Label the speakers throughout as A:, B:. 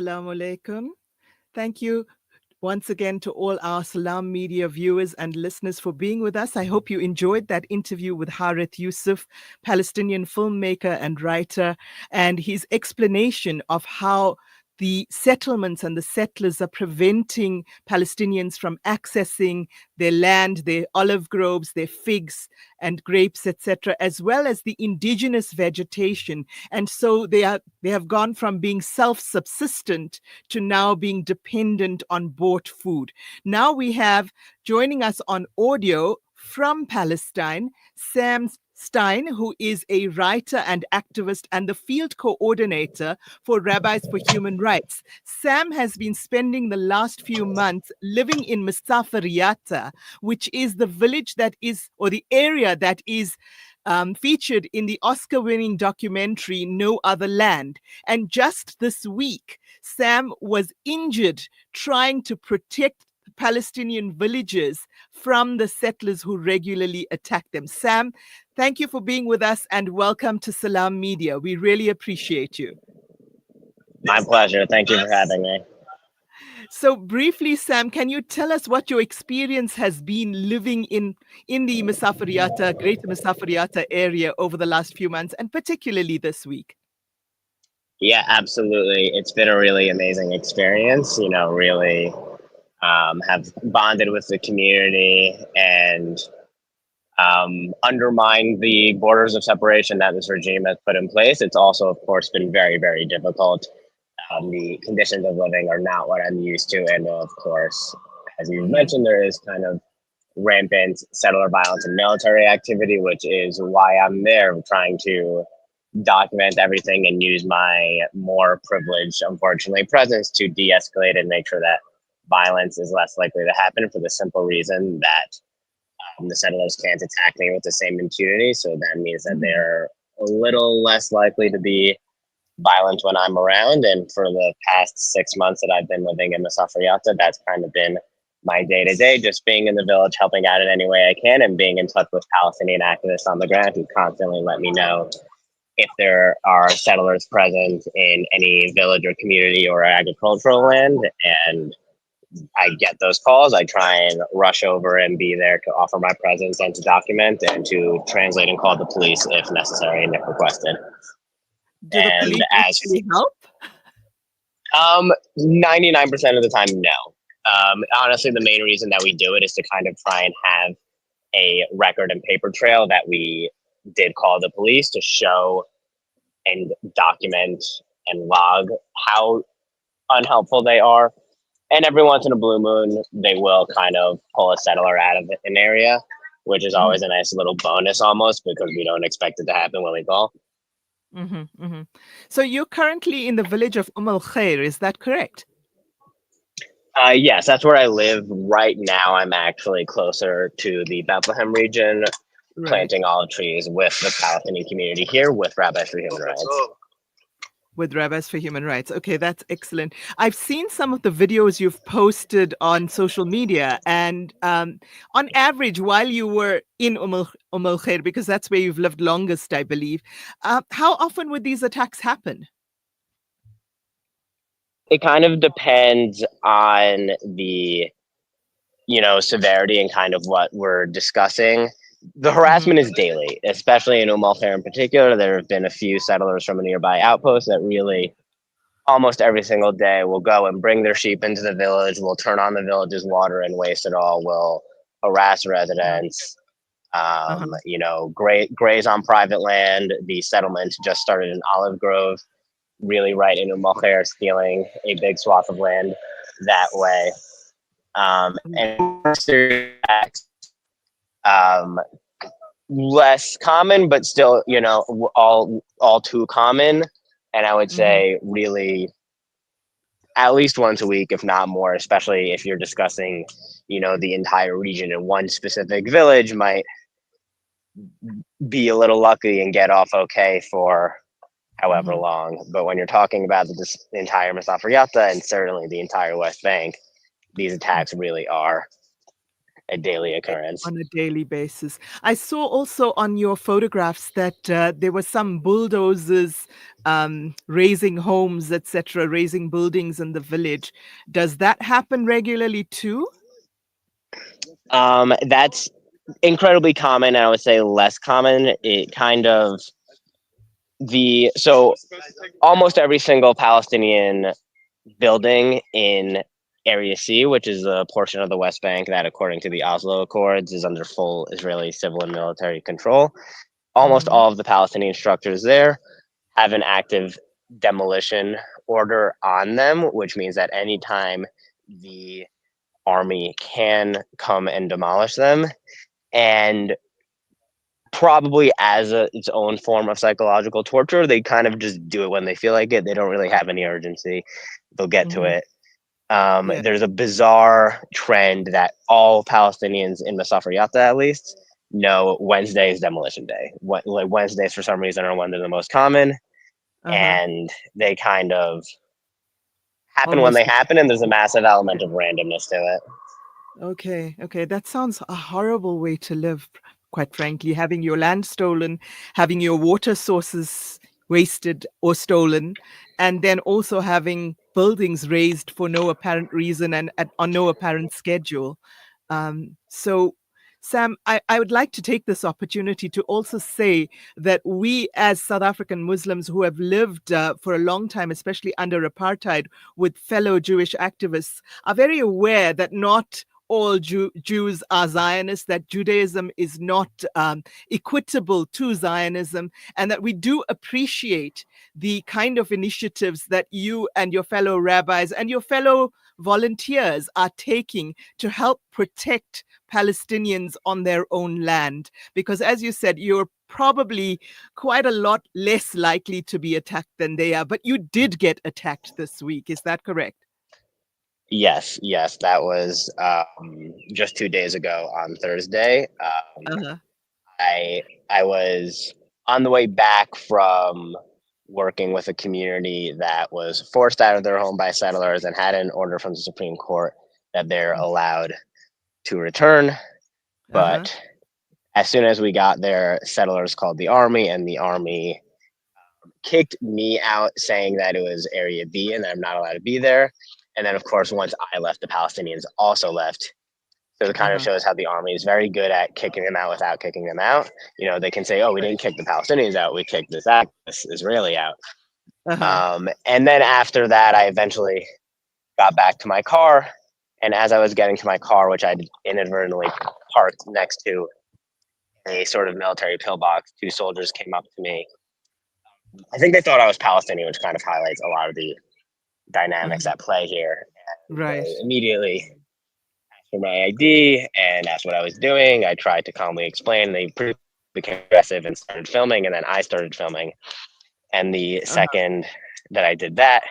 A: Assalamu alaikum. Thank you once again to all our Salam Media viewers and listeners for being with us. I hope you enjoyed that interview with Harith Yusuf, Palestinian filmmaker and writer, and his explanation of how the settlements and the settlers are preventing Palestinians from accessing their land, their olive groves, their figs and grapes, etc., as well as the indigenous vegetation. And so they have gone from being self-subsistent to now being dependent on bought food. Now we have joining us on audio from Palestine, Sam Stein, who is a writer and activist and the field coordinator for Rabbis for Human Rights. Sam has been spending the last few months living in Masafer Yatta, which is the village that is, or the area that is featured in the Oscar-winning documentary No Other Land. And just this week, Sam was injured trying to protect Palestinian villages from the settlers who regularly attack them. Sam, thank you for being with us and welcome to Salam Media. We really appreciate you.
B: My pleasure. Thank you for having me.
A: So briefly, Sam, can you tell us what your experience has been living in the Masafer Yatta, Greater Masafer Yatta area over the last few months, and particularly this week?
B: Yeah, absolutely. It's been a really amazing experience, really have bonded with the community and undermined the borders of separation that this regime has put in place. It's also, of course, been very, very difficult. The conditions of living are not what I'm used to. And of course, as you mentioned, there is kind of rampant settler violence and military activity, which is why I'm there trying to document everything and use my more privileged, unfortunately, presence to de-escalate and make sure that violence is less likely to happen, for the simple reason that the settlers can't attack me with the same impunity. So that means that they're a little less likely to be violent when I'm around. And for the past 6 months that I've been living in Masafer Yatta, that's kind of been my day-to-day, just being in the village, helping out in any way I can, and being in touch with Palestinian activists on the ground who constantly let me know if there are settlers present in any village or community or agricultural land. And I get those calls. I try and rush over and be there to offer my presence and to document and to translate and call the police if necessary and if requested.
A: Do the police actually help?
B: 99% of the time, no. Honestly, the main reason that we do it is to kind of try and have a record and paper trail that we did call the police, to show and document and log how unhelpful they are. And every once in a blue moon, they will kind of pull a settler out of an area, which is always a nice little bonus almost, because we don't expect it to happen when we call.
A: So you're currently in the village of al Khair, is that correct?
B: Yes, that's where I live right now. I'm actually closer to the Bethlehem region, planting olive trees with the Palestinian community here with Rabbis for Human Rights.
A: With Rabbis for Human Rights. Okay, that's excellent. I've seen some of the videos you've posted on social media, and on average, while you were in al Khair, because that's where you've lived longest, I believe, how often would these attacks happen?
B: It kind of depends on the, severity and kind of what we're discussing. The harassment is daily, especially in Khair in particular. There have been a few settlers from a nearby outpost that really almost every single day will go and bring their sheep into the village, will turn on the village's water and waste it all, will harass residents, graze on private land. The settlement just started an olive grove really right in Khair, stealing a big swath of land that way. And less common, but still, all too common. And I would say really at least once a week, if not more, especially if you're discussing, the entire region, and one specific village might be a little lucky and get off okay for however long. But when you're talking about the entire Masafer Yatta and certainly the entire West Bank, these attacks really are a daily occurrence.
A: on a daily basis. I saw also on your photographs that there were some bulldozers raising homes, etc., raising buildings in the village. Does that happen regularly too?
B: That's incredibly common, and I would say less common. It kind of the so almost every single Palestinian building in Area C, which is a portion of the West Bank that, according to the Oslo Accords, is under full Israeli civil and military control. Almost
A: Mm-hmm.
B: all of the Palestinian structures there have an active demolition order on them, which means that anytime the army can come and demolish them, and probably as its own form of psychological torture, they kind of just do it when they feel like it. They don't really have any urgency. They'll get to
A: Mm-hmm.
B: it.
A: Yeah.
B: There's a bizarre trend that all Palestinians in Masafer Yatta, at least, know Wednesday is demolition day. Like Wednesdays, for some reason, are when they're the most common,
A: Uh-huh.
B: and they kind of happen when
A: Almost.
B: they happen, and there's a massive element of randomness to it.
A: Okay, okay. That sounds a horrible way to live, quite frankly, having your land stolen, having your water sources wasted or stolen, and then also having buildings raised for no apparent reason and on no apparent schedule. So, Sam, I would like to take this opportunity to also say that we, as South African Muslims who have lived for a long time, especially under apartheid, with fellow Jewish activists, are very aware that not all Jews are Zionists, that Judaism is not equitable to Zionism, and that we do appreciate the kind of initiatives that you and your fellow rabbis and your fellow volunteers are taking to help protect Palestinians on their own land. Because, as you said, you're probably quite a lot less likely to be attacked than they are, but you did get attacked this week. Is that correct?
B: Yes, yes, that was just 2 days ago on Thursday.
A: Uh-huh.
B: I I was on the way back from working with a community that was forced out of their home by settlers and had an order from the Supreme Court that they're allowed to return.
A: Uh-huh.
B: But as soon as we got there, settlers called the army, and the army kicked me out, saying that it was Area B and that I'm not allowed to be there. And then, of course, once I left, the Palestinians also left. So it kind of
A: Uh-huh.
B: shows how the army is very good at kicking them out without kicking them out. You know, they can say, "Oh, we didn't kick the Palestinians out; we kicked this Israeli out."
A: Uh-huh.
B: And then after that, I eventually got back to my car, and as I was getting to my car, which I'd inadvertently parked next to a sort of military pillbox, two soldiers came up to me. I think they thought I was Palestinian, which kind of highlights a lot of the dynamics
A: Uh-huh.
B: at play here. And
A: Right.
B: they immediately asked for my ID and asked what I was doing. I tried to calmly explain. They pretty became aggressive and started filming, and then I started filming. And the
A: Uh-huh.
B: second that I did that,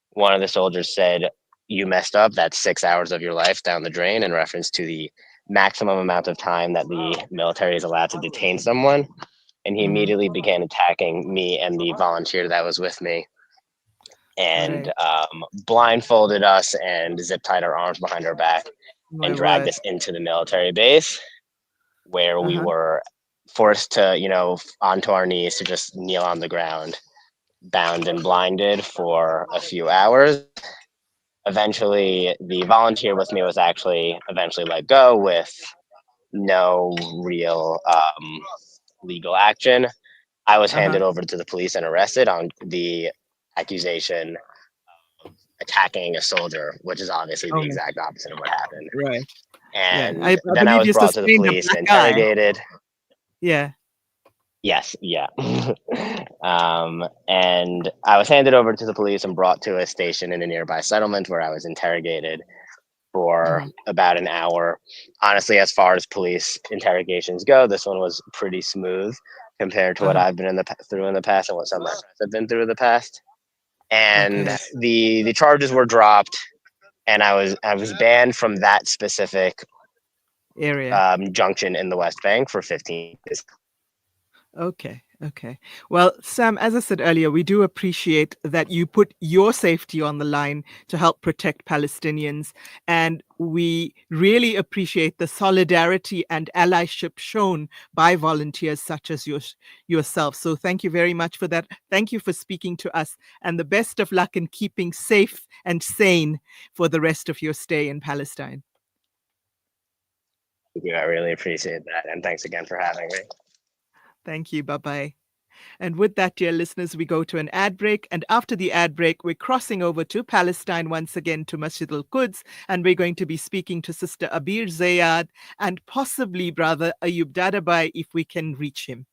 B: one of the soldiers said, "You messed up. That's 6 hours of your life down the drain," in reference to the maximum amount of time that the military is allowed to detain someone. And he
A: Mm-hmm.
B: immediately began attacking me and the volunteer that was with me, and
A: Right.
B: blindfolded us and zip tied our arms behind our back
A: My
B: and dragged
A: word.
B: us into the military base, where we
A: Uh-huh.
B: were forced to, onto our knees to just kneel on the ground, bound and blinded for a few hours. Eventually, the volunteer with me was actually eventually let go with no real legal action. I was
A: Uh-huh.
B: handed over to the police and arrested on the accusation attacking a soldier, which is obviously the
A: Oh my.
B: exact opposite of what happened.
A: Right. Yeah.
B: And
A: I
B: then I
A: believe
B: was
A: you
B: brought to the
A: sustained a
B: police and
A: black eye.
B: interrogated.
A: Yeah.
B: Yes, yeah. And I was handed over to the police and brought to a station in a nearby settlement where I was interrogated for
A: Mm-hmm.
B: about an hour. Honestly, as far as police interrogations go, this one was pretty smooth compared to what
A: Uh-huh.
B: I've been through in the past and what some of my friends have been through in the past. And
A: Okay.
B: the charges were dropped, and I was banned from that specific
A: Area.
B: junction in the West Bank for 15 days.
A: Okay. Okay. Well, Sam, as I said earlier, we do appreciate that you put your safety on the line to help protect Palestinians. And we really appreciate the solidarity and allyship shown by volunteers such as yourself. So thank you very much for that. Thank you for speaking to us. And the best of luck in keeping safe and sane for the rest of your stay in Palestine.
B: Thank you. I really appreciate that. And thanks again for having me.
A: Thank you. Bye bye. And with that, dear listeners, we go to an ad break. And after the ad break, we're crossing over to Palestine once again to Masjid al-Quds. And we're going to be speaking to Sister Abir Zayad and possibly Brother Ayub Dadabai if we can reach him.